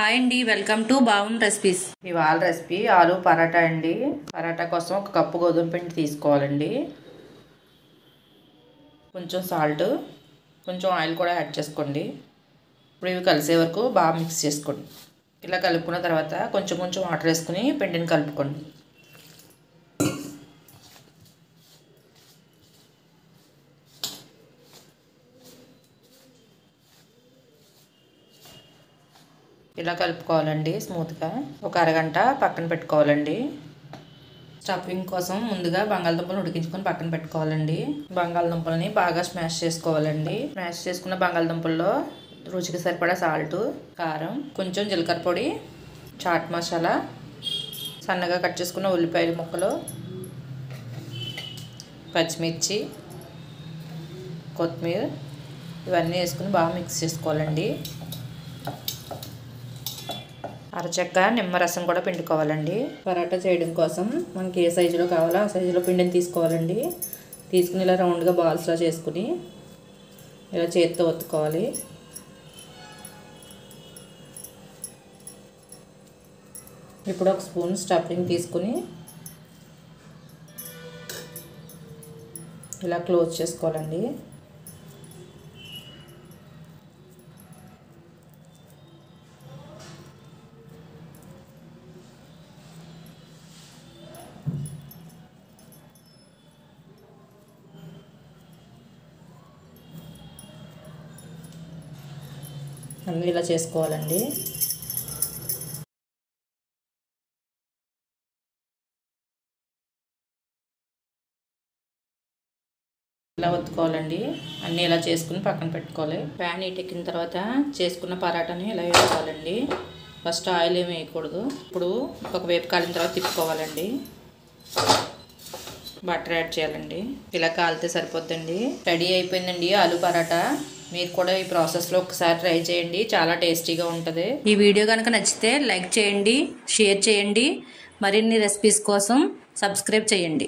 Hi అండి, welcome to బాగున్ recipes. ఇవాళ recipe ఆలు పరాటా అండి. పరాటా కోసం ఒక కప్పు గోధుమ పిండి తీసుకోవాలండి. కొంచెం సాల్ట్, కొంచెం ఆయిల్ కూడా యాడ్ చేసుకోండి. ఇప్పుడు ఇవి కలిసే వరకు బాగా మిక్స్ చేసుకోండి. ఇలా కలుపుకున్న తర్వాత కొంచెం కొంచెం వాటర్ వేసుకుని పిండిని కలుపుకోండి. ఇలా కలుపుకోవాలండి స్మూత్గా. ఒక అరగంట పక్కన పెట్టుకోవాలండి. స్టఫింగ్ కోసం ముందుగా బంగాళదుంపలు ఉడికించుకొని పక్కన పెట్టుకోవాలండి. బంగాళదుంపలని బాగా స్మాష్ చేసుకోవాలండి. స్మాష్ చేసుకున్న బంగాళదుంపల్లో రుచికి సరిపడా సాల్ట్, కారం, కొంచెం జీలకర్ర పొడి, చాట్ మసాలా, సన్నగా కట్ చేసుకున్న ఉల్లిపాయల ముక్కలు, పచ్చిమిర్చి, కొత్తిమీర ఇవన్నీ వేసుకుని బాగా మిక్స్ చేసుకోవాలండి. అరచెక్క నిమ్మరసం కూడా పిండుకోవాలండి. పరాటా చేయడం కోసం మనకి ఏ సైజులో కావాలో ఆ సైజులో పిండిని తీసుకోవాలండి. తీసుకుని ఇలా రౌండ్గా బాల్స్లా చేసుకుని ఇలా చేతితో ఒత్తుకోవాలి. ఇప్పుడు ఒక స్పూన్ స్టఫింగ్ తీసుకుని ఇలా క్లోజ్ చేసుకోవాలండి. అన్నీ ఇలా చేసుకోవాలండి. ఇలా ఒత్తుకోవాలండి. అన్నీ ఇలా చేసుకుని పక్కన పెట్టుకోవాలి. ప్యాన్ ఎక్కిన తర్వాత చేసుకున్న పరాటాని ఇలా వేసుకోవాలండి. ఫస్ట్ ఆయిల్ ఏమి వేయకూడదు. ఇప్పుడు ఒక వేపు కాలిన తర్వాత తిప్పుకోవాలండి. బటర్ యాడ్ చేయాలండి. ఇలా కాలితే సరిపోద్దండి. రెడీ అయిపోయిందండి ఆలు పరాటా. మీరు కూడా ఈ ప్రాసెస్లో ఒకసారి ట్రై చేయండి. చాలా టేస్టీగా ఉంటుంది. ఈ వీడియో కనుక నచ్చితే లైక్ చేయండి, షేర్ చేయండి. మరిన్ని రెసిపీస్ కోసం సబ్స్క్రైబ్ చేయండి.